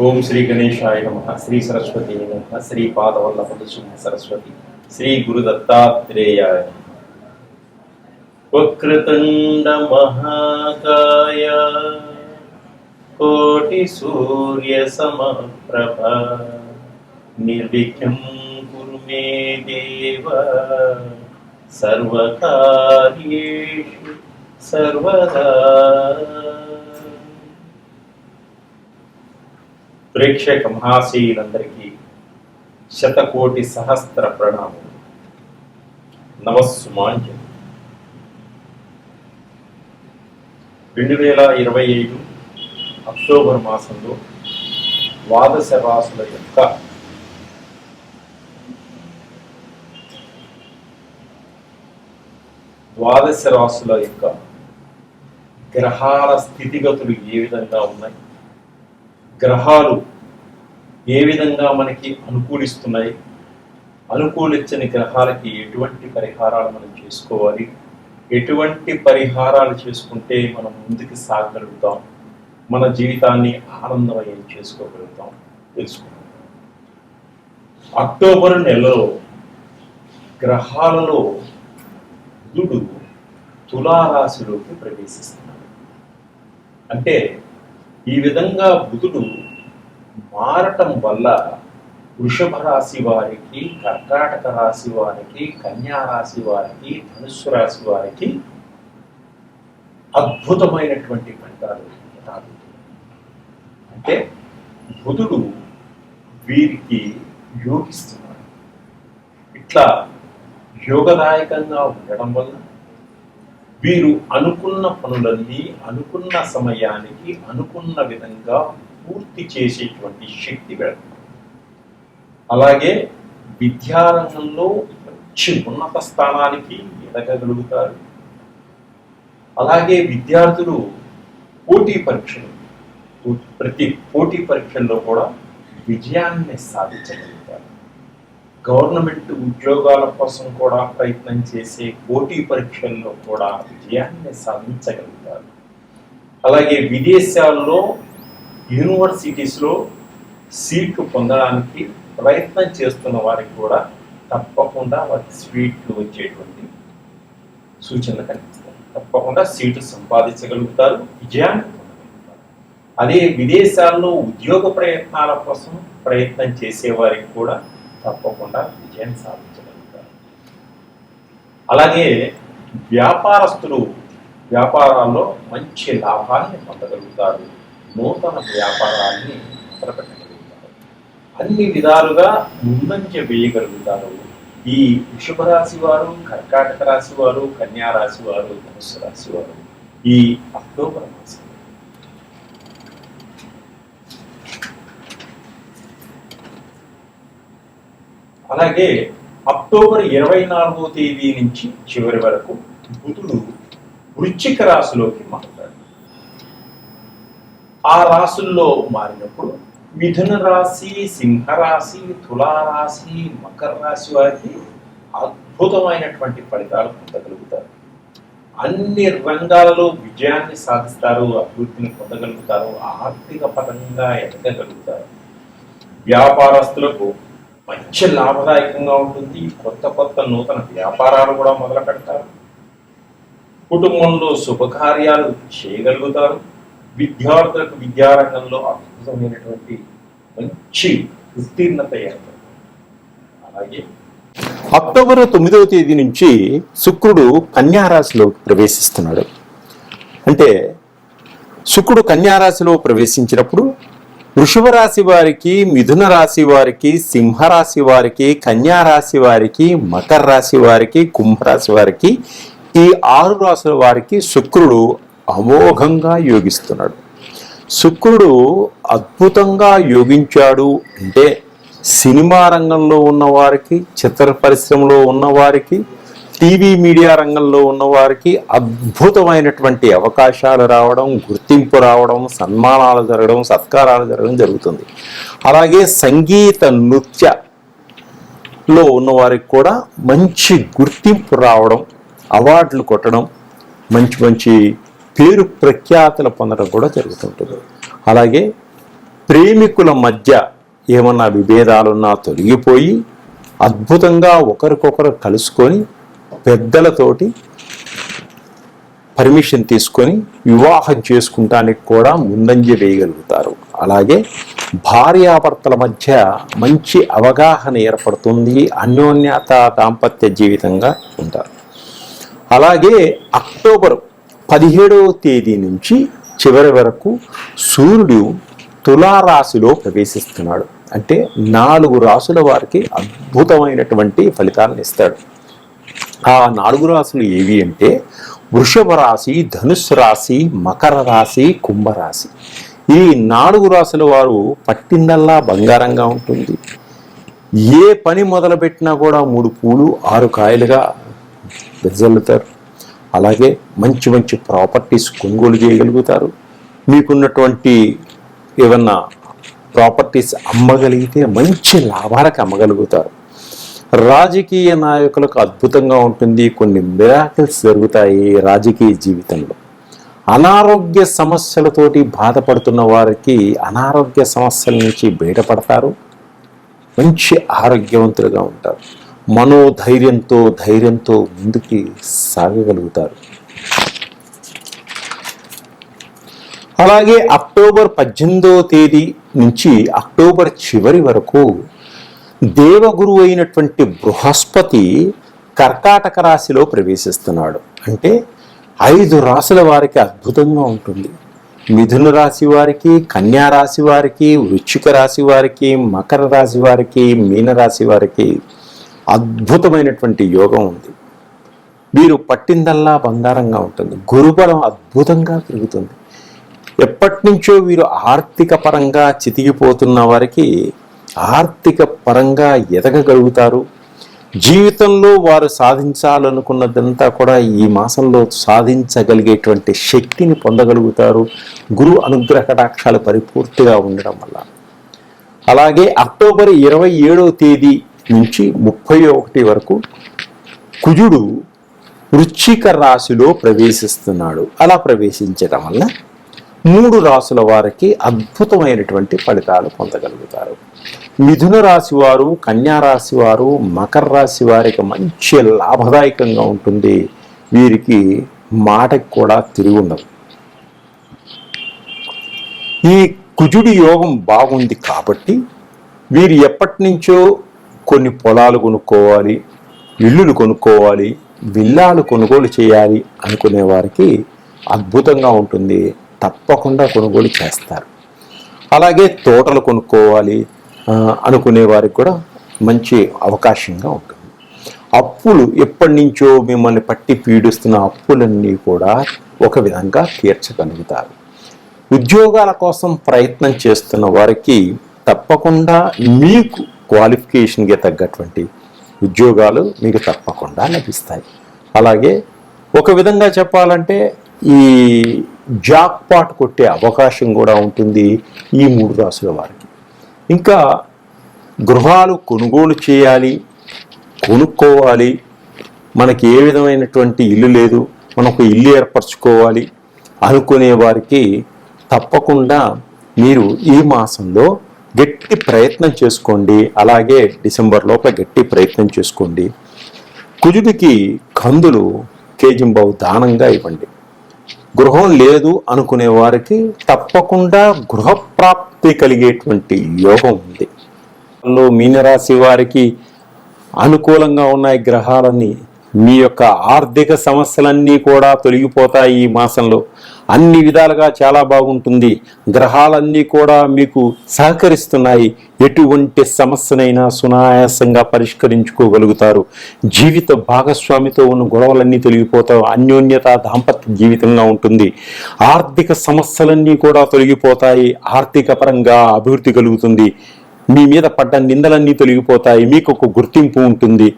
ఓం శ్రీ గణేశాయ నమః. శ్రీ సరస్వతి నమః. శ్రీ పాదవల్లభ సరస్వతి. శ్రీ గురు దత్తాత్రేయాయ నమః. వక్రతుండ మహాకాయ కోటి సూర్య సమప్రభ నిర్విఘ్నం కురు మే దేవ సర్వకార్యేషు సర్వదా. ప్రేక్షక మహాశయులందరికీ శతకోటి సహస్ర ప్రణామం, నమస్సుమాంజలి. 2025 అక్టోబర్ మాసంలో ద్వాదశ రాశుల యొక్క గ్రహాల స్థితిగతులు ఏ విధంగా ఉన్నాయి, గ్రహాలు ఏ విధంగా మనకి అనుకూలిస్తున్నాయి, అనుకూలించని గ్రహాలకి ఎటువంటి పరిహారాలు మనం చేసుకోవాలి, ఎటువంటి పరిహారాలు చేసుకుంటే మనం ముందుకు సాగగలుగుతాం, మన జీవితాన్ని ఆనందమయం చేసుకోగలుగుతాం తెలుసుకుందాం. అక్టోబర్ నెలలో గ్రహాలలో బుధుడు తులారాశిలోకి ప్రవేశిస్తున్నాడు. అంటే ఈ విధంగా బుధుడు మారటం వల్ల వృషభ రాశి వారికి, కర్కాటక రాశి వారికి, కన్యా రాశి వారికి, ధనుస్సు రాశి వారికి అద్భుతమైనటువంటి ఫలితాలు రాబోతున్నాయి. అంటే బుధుడు వీరికి యోగిస్తున్నాడు. ఇట్లా యోగదాయకంగా ఉండడం వల్ల వీరు అనుకున్న పనులన్నీ అనుకున్న సమయానికి అనుకున్న విధంగా పూర్తి చేసేటువంటి శక్తి పెడతారు. అలాగే విద్యారంగంలో మంచి ఉన్నత స్థానానికి ఎదగగలుగుతారు. అలాగే విద్యార్థులు ప్రతి పోటీ పరీక్షల్లో కూడా విజయాన్ని సాధించగలుగుతారు. గవర్నమెంట్ ఉద్యోగాల కోసం కూడా ప్రయత్నం చేసే పోటీ పరీక్షల్లో కూడా విజయాన్ని సాధించగలుగుతారు. అలాగే విదేశాల్లో యూనివర్సిటీస్లో సీట్లు పొందడానికి ప్రయత్నం చేస్తున్న వారికి కూడా తప్పకుండా వారికి సీట్లు వచ్చేటువంటి సూచనలు కనిపిస్తాయి. తప్పకుండా సీటు సంపాదించగలుగుతారు, విజయాన్ని పొందగలుగుతారు. అదే విదేశాల్లో ఉద్యోగ ప్రయత్నాల కోసం ప్రయత్నం చేసే వారికి కూడా తప్పకుండా విజయం సాధించగలుగుతారు. అలాగే వ్యాపారస్తులు వ్యాపారాల్లో మంచి లాభాన్ని పొందగలుగుతారు, నూతన వ్యాపారాన్ని మొదలుపెట్టగలుగుతారు, అన్ని విధాలుగా ముందంజ వేయగలుగుతారు. ఈ వృషభ రాశి వారు, కర్కాటక రాశి వారు, కన్యా రాశి వారు, ధనుస్సు రాశి వారు ఈ అక్టోబర్ మాసం అలాగే అక్టోబర్ 24వ తేదీ నుంచి చివరి వరకు బుధుడు వృశ్చిక రాశిలోకి మారుతాడు. ఆ రాశుల్లో మారినప్పుడు మిథున రాశి, సింహరాశి, తులారాశి, మకర రాశి వారికి అద్భుతమైనటువంటి ఫలితాలు పొందగలుగుతారు. అన్ని రంగాలలో విజయాన్ని సాధిస్తారు, అభివృద్ధిని పొందగలుగుతారు, ఆర్థిక పరంగా ఎదగగలుగుతారు. వ్యాపారస్తులకు మంచి లాభదాయకంగా ఉంటుంది. కొత్త నూతన వ్యాపారాలు కూడా మొదలు పెడతారు. కుటుంబంలో శుభకార్యాలు చేయగలుగుతారు. విద్యార్థులకు విద్యారంగంలో అద్భుతమైనటువంటి మంచి ఉత్తీర్ణత ఏర్పడుతుంది. అలాగే అక్టోబర్ 9వ తేదీ నుంచి శుక్రుడు కన్యా రాశిలోకి ప్రవేశిస్తున్నాడు. అంటే శుక్రుడు కన్యా రాశిలో ప్రవేశించినప్పుడు వృషభ రాశి వారికి, మిథున రాశి వారికి, సింహరాశి వారికి, కన్యా రాశి వారికి, మకర రాశి వారికి, కుంభరాశి వారికి ఈ 6 రాశుల వారికి శుక్రుడు అమోఘంగా యోగిస్తున్నాడు. శుక్రుడు అద్భుతంగా యోగించాడు అంటే సినిమా రంగంలో ఉన్నవారికి, చిత్ర పరిశ్రమలో ఉన్నవారికి, టీవీ మీడియా రంగంలో ఉన్నవారికి అద్భుతమైనటువంటి అవకాశాలు రావడం, గుర్తింపు రావడం, సన్మానాలు జరగడం, సత్కారాలు జరగడం జరుగుతుంది. అలాగే సంగీత నృత్యలో ఉన్నవారికి కూడా మంచి గుర్తింపు రావడం, అవార్డులు కొట్టడం, మంచి పేరు ప్రఖ్యాతులు పొందడం కూడా జరుగుతుంటుంది. అలాగే ప్రేమికుల మధ్య ఏమన్నా విభేదాలున్నా తొలగిపోయి అద్భుతంగా ఒకరికొకరు కలుసుకొని పెద్దలతోటి పర్మిషన్ తీసుకొని వివాహం చేసుకుంటానికి కూడా ముందంజ వేయగలుగుతారు. అలాగే భార్యాభర్తల మధ్య మంచి అవగాహన ఏర్పడుతుంది, అన్యోన్యత దాంపత్య జీవితంగా ఉంటారు. అలాగే అక్టోబర్ 17వ తేదీ నుంచి చివరి వరకు సూర్యుడు తులారాశిలో ప్రవేశిస్తున్నాడు. అంటే 4 రాశుల వారికి అద్భుతమైనటువంటి ఫలితాలను ఇస్తాడు. ఆ 4 రాశులు ఏవి అంటే వృషభ రాశి, ధనుస్సు రాశి, మకర రాశి, కుంభరాశి. ఈ 4 రాశుల వారు పట్టిందల్లా బంగారంగా ఉంటుంది. ఏ పని మొదలుపెట్టినా కూడా 3 పూలు 6 కాయలుగా వెదజల్లుతారు. అలాగే మంచి మంచి ప్రాపర్టీస్ కొనుగోలు చేయగలుగుతారు. మీకున్నటువంటి ఏమన్నా ప్రాపర్టీస్ అమ్మగలిగితే మంచి లాభాలకు అమ్మగలుగుతారు. రాజకీయ నాయకులకు అద్భుతంగా ఉంటుంది. కొన్ని మిరాకిల్స్ జరుగుతాయి రాజకీయ జీవితంలో. అనారోగ్య సమస్యలతోటి బాధపడుతున్న వారికి అనారోగ్య సమస్యల నుంచి బయటపడతారు. మంచి ఆరోగ్యవంతులుగా ఉంటారు. ధైర్యంతో ముందుకి సాగగలుగుతారు. అలాగే అక్టోబర్ 18వ తేదీ నుంచి అక్టోబర్ చివరి వరకు దేవగురు అయినటువంటి బృహస్పతి కర్కాటక రాశిలో ప్రవేశిస్తున్నాడు. అంటే 5 రాశుల వారికి అద్భుతంగా ఉంటుంది. మిథున రాశి వారికి, కన్యా రాశి వారికి, వృశ్చిక రాశి వారికి, మకర రాశి వారికి, మీనరాశి వారికి అద్భుతమైనటువంటి యోగం ఉంది. వీరు పట్టిందల్లా బంగారంగా ఉంటుంది. గురుబలం అద్భుతంగా పెరుగుతుంది. ఎప్పటి నుంచో వీరు ఆర్థిక పరంగా చితికిపోతున్న వారికి ఆర్థిక పరంగా ఎదగగలుగుతారు. జీవితంలో వారు సాధించాలనుకున్నదంతా కూడా ఈ మాసంలో సాధించగలిగేటువంటి శక్తిని పొందగలుగుతారు. గురు అనుగ్రహ కటాక్షాలు పరిపూర్తిగా ఉండడం వల్ల. అలాగే అక్టోబర్ 27వ తేదీ నుంచి 31 వరకు కుజుడు వృశ్చిక రాశిలో ప్రవేశిస్తున్నాడు. అలా ప్రవేశించడం వల్ల 3 రాశుల వారికి అద్భుతమైనటువంటి ఫలితాలు పొందగలుగుతారు. మిథున రాశి వారు, కన్యా రాశి వారు, మకర రాశి వారికి మంచి లాభదాయకంగా ఉంటుంది. వీరికి మాటకి కూడా తిరిగి ఉండదు. ఈ కుజుడి యోగం బాగుంది కాబట్టి వీరు ఎప్పటి నుంచో కొన్ని పొలాలు కొనుక్కోవాలి, ఇల్లులు కొనుక్కోవాలి, విల్లాలు కొనుగోలు చేయాలి అనుకునే వారికి అద్భుతంగా ఉంటుంది. తప్పకుండా కొనుగోలు చేస్తారు. అలాగే తోటలు కొనుక్కోవాలి అనుకునే వారికి కూడా మంచి అవకాశంగా ఉంటుంది. అప్పులు ఎప్పటి నుంచో మిమ్మల్ని పట్టి పీడిస్తున్న అప్పులన్నీ కూడా ఒక విధంగా తీర్చగలుగుతారు. ఉద్యోగాల కోసం ప్రయత్నం చేస్తున్న వారికి తప్పకుండా మీకు క్వాలిఫికేషన్కి తగ్గటువంటి ఉద్యోగాలు మీకు తప్పకుండా లభిస్తాయి. అలాగే ఒక విధంగా చెప్పాలంటే ఈ జాక్పాట్ కొట్టే అవకాశం కూడా ఉంటుంది ఈ 3 రాశుల వారికి. ఇంకా గృహాలు కొనుగోలు చేయాలి, కొనుక్కోవాలి, మనకి ఏ విధమైనటువంటి ఇల్లు లేదు, మనకు ఇల్లు ఏర్పరచుకోవాలి అనుకునే వారికి తప్పకుండా మీరు ఈ మాసంలో గట్టి ప్రయత్నం చేసుకోండి. అలాగే డిసెంబర్ లోపల గట్టి ప్రయత్నం చేసుకోండి. కుజుడికి కందులు కేజింబావు దానంగా ఇవ్వండి. గృహం లేదు అనుకునే వారికి తప్పకుండా గృహప్రాప్తి కలిగేటువంటి యోగం ఉంది. మీనరాశి వారికి అనుకూలంగా ఉన్నాయి గ్రహాలన్నీ. మీ యొక్క ఆర్థిక సమస్యలన్నీ కూడా తొలగిపోతాయి ఈ మాసంలో. అన్ని విధాలుగా చాలా బాగుంటుంది. గ్రహాలన్నీ కూడా మీకు సహకరిస్తున్నాయి. ఎటువంటి సమస్యనైనా సునాయాసంగా పరిష్కరించుకోగలుగుతారు. జీవిత భాగస్వామితో ఉన్న గొడవలన్నీ తొలగిపోతాయి. అన్యోన్యత దాంపత్య జీవితంగా ఉంటుంది. ఆర్థిక సమస్యలన్నీ కూడా తొలగిపోతాయి. ఆర్థిక పరంగా అభివృద్ధి కలుగుతుంది. మీ మీద పడ్డ నిందలన్నీ తొలగిపోతాయి. మీకు ఒక గుర్తింపు ఉంటుంది.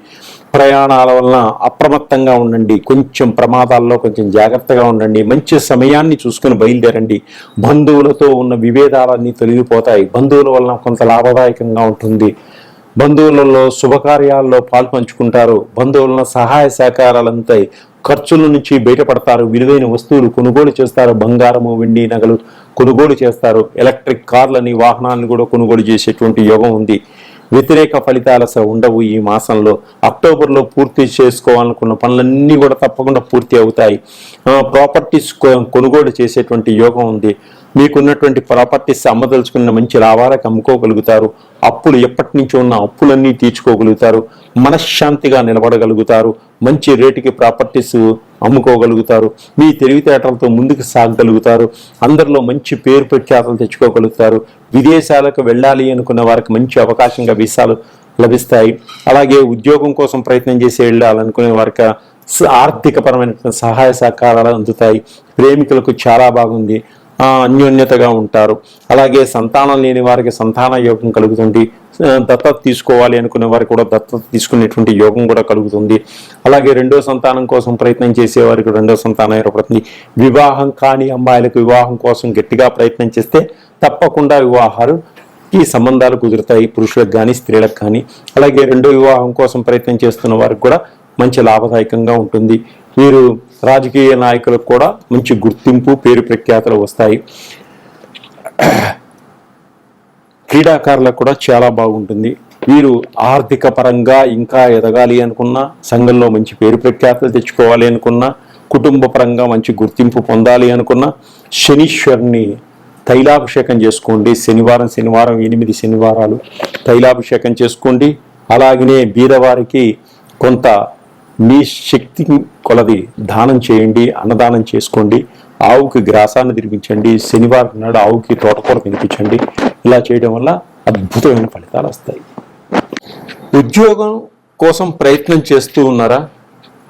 ప్రయాణాల వలన అప్రమత్తంగా ఉండండి. కొంచెం ప్రమాదాల్లో కొంచెం జాగ్రత్తగా ఉండండి. మంచి సమయాన్ని చూసుకుని బయలుదేరండి. బంధువులతో ఉన్న విభేదాలన్నీ తొలగిపోతాయి. బంధువుల వలన కొంత లాభదాయకంగా ఉంటుంది. బంధువులలో శుభకార్యాల్లో పాల్పంచుకుంటారు. బంధువులను సహాయ సహకారాలంతా ఖర్చుల నుంచి బయటపడతారు, విలువైన వస్తువులు కొనుగోలు చేస్తారు, బంగారము వెండి నగలు కొనుగోలు చేస్తారు, ఎలక్ట్రిక్ కార్లని వాహనాలను కూడా కొనుగోలు చేసేటువంటి యోగం ఉంది. వ్యతిరేక ఫలితాలు అసలు ఉండవు ఈ మాసంలో. అక్టోబర్లో పూర్తి చేసుకోవాలనుకున్న పనులన్నీ కూడా తప్పకుండా పూర్తి అవుతాయి. ప్రాపర్టీస్ కొనుగోలు చేసేటువంటి యోగం ఉంది. మీకున్నటువంటి ప్రాపర్టీస్ అమ్మదలుచుకున్న మంచి లాభాలకు అమ్ముకోగలుగుతారు. అప్పులు ఎప్పటి నుంచో ఉన్న అప్పులన్నీ తీర్చుకోగలుగుతారు. మనశ్శాంతిగా నిలబడగలుగుతారు. మంచి రేటుకి ప్రాపర్టీస్ అమ్ముకోగలుగుతారు. మీ తెలివితేటలతో ముందుకు సాగగలుగుతారు. అందరిలో మంచి పేరు ప్రఖ్యాతలు తెచ్చుకోగలుగుతారు. విదేశాలకు వెళ్ళాలి అనుకున్న వారికి మంచి అవకాశంగా వీసాలు లభిస్తాయి. అలాగే ఉద్యోగం కోసం ప్రయత్నం చేసి వెళ్ళాలనుకునే వారికి ఆర్థికపరమైన సహాయ సహకారాలు అందుతాయి. ప్రేమికులకు చాలా బాగుంది, అన్యోన్యతగా ఉంటారు. అలాగే సంతానం లేని వారికి సంతాన యోగం కలుగుతుంది. దత్తత తీసుకోవాలి అనుకునే వారికి కూడా దత్తత తీసుకునేటువంటి యోగం కూడా కలుగుతుంది. అలాగే రెండో సంతానం కోసం ప్రయత్నం చేసేవారికి రెండో సంతానం ఏర్పడుతుంది. వివాహం కాని అమ్మాయిలకు వివాహం కోసం గట్టిగా ప్రయత్నం చేస్తే తప్పకుండా ఈ సంబంధాలు కుదురుతాయి, పురుషులకు కానీ స్త్రీలకు కానీ. అలాగే రెండో వివాహం కోసం ప్రయత్నం చేస్తున్న వారికి కూడా మంచి లాభదాయకంగా ఉంటుంది. వీరు రాజకీయ నాయకులకు కూడా మంచి గుర్తింపు పేరు ప్రఖ్యాతలు వస్తాయి. క్రీడాకారులకు కూడా చాలా బాగుంటుంది. వీరు ఆర్థిక పరంగా ఇంకా ఎదగాలి అనుకున్నా, సంఘంలో మంచి పేరు ప్రఖ్యాతలు తెచ్చుకోవాలి అనుకున్నా, కుటుంబ పరంగా మంచి గుర్తింపు పొందాలి అనుకున్నా శనీశ్వరుని తైలాభిషేకం చేసుకోండి. శనివారం 8 శనివారాలు తైలాభిషేకం చేసుకోండి. అలాగనే బీదవారికి కొంత మీ శక్తి కొలది దానం చేయండి, అన్నదానం చేసుకోండి. ఆవుకి గ్రాసాన్ని తినిపించండి. శనివారం నాడు ఆవుకి తోటకూర తినిపించండి. ఇలా చేయడం వల్ల అద్భుతమైన ఫలితాలు వస్తాయి. ఉద్యోగం కోసం ప్రయత్నం చేస్తూ ఉన్నారా?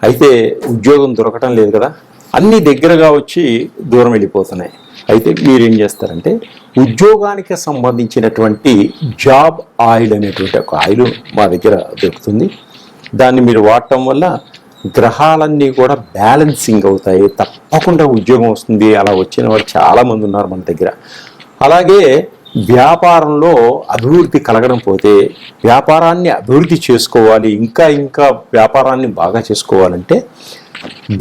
అయితే ఉద్యోగం దొరకటం లేదు కదా, అన్ని దగ్గరగా వచ్చి దూరం వెళ్ళిపోతున్నాయి. అయితే మీరేం చేస్తారంటే ఉద్యోగానికి సంబంధించినటువంటి జాబ్ ఆయిల్ అనేటువంటి ఒక ఆయిల్ మా దగ్గర దొరుకుతుంది. దాన్ని మీరు వాడటం వల్ల గ్రహాలన్నీ కూడా బ్యాలెన్సింగ్ అవుతాయి. తప్పకుండా ఉద్యోగం వస్తుంది. అలా వచ్చిన వారు చాలామంది ఉన్నారు మన దగ్గర. అలాగే వ్యాపారంలో అభివృద్ధి కలగడం పోతే వ్యాపారాన్ని అభివృద్ధి చేసుకోవాలి, ఇంకా వ్యాపారాన్ని బాగా చేసుకోవాలంటే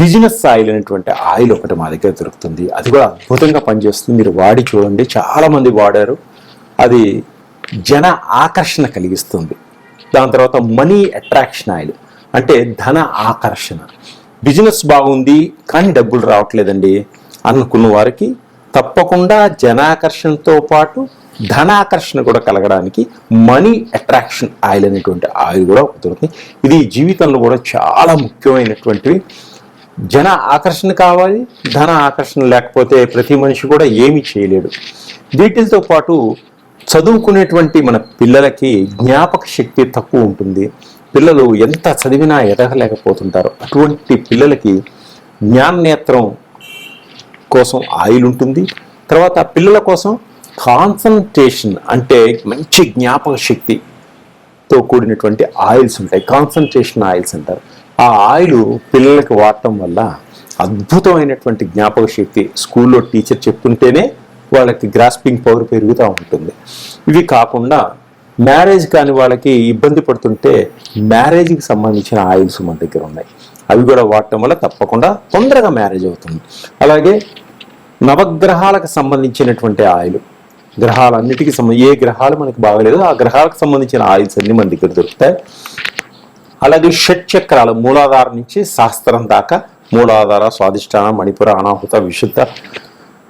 బిజినెస్ ఆయిల్ అనేటువంటి ఆయిల్ ఒకటి మా దగ్గర దొరుకుతుంది. అది కూడా అద్భుతంగా పనిచేస్తుంది. మీరు వాడి చూడండి, చాలామంది వాడారు. అది జన ఆకర్షణ కలిగిస్తుంది. దాని తర్వాత మనీ అట్రాక్షన్ ఆయిల్ అంటే ధన ఆకర్షణ. బిజినెస్ బాగుంది కానీ డబ్బులు రావట్లేదండి అనుకున్న వారికి తప్పకుండా జనాకర్షణతో పాటు ధనాకర్షణ కూడా కలగడానికి మనీ అట్రాక్షన్ ఆయిల్ అనేటువంటి ఆయిల్ కూడా దొరుకుతుంది. ఇది జీవితంలో కూడా చాలా ముఖ్యమైనటువంటివి. జన ఆకర్షణ కావాలి, ధన ఆకర్షణ లేకపోతే ప్రతి మనిషి కూడా ఏమీ చేయలేడు. వీటితో పాటు చదువుకునేటువంటి మన పిల్లలకి జ్ఞాపక శక్తి తక్కువ ఉంటుంది. పిల్లలు ఎంత చదివినా ఎదగలేకపోతుంటారు. అటువంటి పిల్లలకి జ్ఞాననేత్రం కోసం ఆయిల్ ఉంటుంది. తర్వాత పిల్లల కోసం కాన్సన్ట్రేషన్ అంటే మంచి జ్ఞాపక శక్తితో కూడినటువంటి ఆయిల్స్ ఉంటాయి. కాన్సన్ట్రేషన్ ఆయిల్స్ అంటారు. ఆ ఆయిల్ పిల్లలకి వాడటం వల్ల అద్భుతమైనటువంటి జ్ఞాపక శక్తి, స్కూల్లో టీచర్ చెప్తుంటేనే వాళ్ళకి గ్రాస్పింగ్ పవర్ పెరుగుతూ ఉంటుంది. ఇవి కాకుండా మ్యారేజ్ కాని వాళ్ళకి ఇబ్బంది పడుతుంటే మ్యారేజ్కి సంబంధించిన ఆయిల్స్ మన దగ్గర ఉన్నాయి. అవి కూడా వాడటం వల్ల తప్పకుండా తొందరగా మ్యారేజ్ అవుతుంది. అలాగే నవగ్రహాలకు సంబంధించినటువంటి ఆయిల్, గ్రహాలన్నిటికీ ఏ గ్రహాలు మనకి బాగలేదు ఆ గ్రహాలకు సంబంధించిన ఆయిల్స్ అన్ని మన దగ్గర దొరుకుతాయి. అలాగే షట్చక్రాలు మూలాధారం నుంచి సహస్రం దాకా, మూలాధార, స్వాధిష్టాన, మణిపుర, అనాహుత, విశుద్ధ,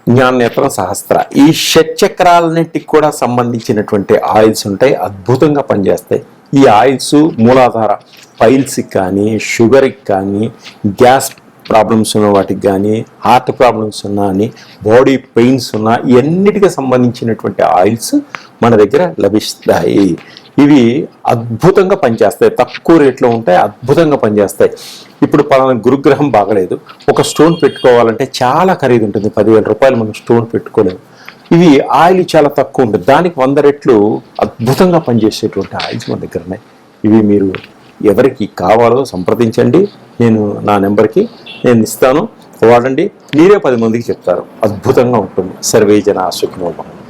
జ్ఞాననేత్రం, సహస్ర, ఈ షట్చక్రాలన్నిటికి కూడా సంబంధించినటువంటి ఆయిల్స్ ఉంటాయి. అద్భుతంగా పనిచేస్తాయి. ఈ ఆయిల్స్ మూలాధార పైల్స్కి కానీ, షుగర్కి కానీ, గ్యాస్ ప్రాబ్లమ్స్ ఉన్న వాటికి కానీ, హార్ట్ ప్రాబ్లమ్స్ ఉన్నా అని, బాడీ పెయిన్స్ ఉన్నా, ఇవన్నిటికి సంబంధించినటువంటి ఆయిల్స్ మన దగ్గర లభిస్తాయి. ఇవి అద్భుతంగా పనిచేస్తాయి. తక్కువ రేట్లో ఉంటాయి, అద్భుతంగా పనిచేస్తాయి. ఇప్పుడు పలానా గురుగ్రహం బాగలేదు, ఒక స్టోన్ పెట్టుకోవాలంటే చాలా ఖరీదు ఉంటుంది. 10,000 రూపాయలు మనం స్టోన్ పెట్టుకోలేము. ఇవి ఆయిల్ చాలా తక్కువ ఉంటుంది, దానికి 100 రెట్లు అద్భుతంగా పనిచేసేటువంటి ఆయిల్స్ మన దగ్గర ఉన్నాయి. ఇవి మీరు ఎవరికి కావాలో సంప్రదించండి. నా నెంబర్కి నేను ఇస్తాను, వాడండి. మీరే 10 మందికి చెప్తారు. అద్భుతంగా ఉంటుంది. సర్వే జన సుఖినో భవంతు.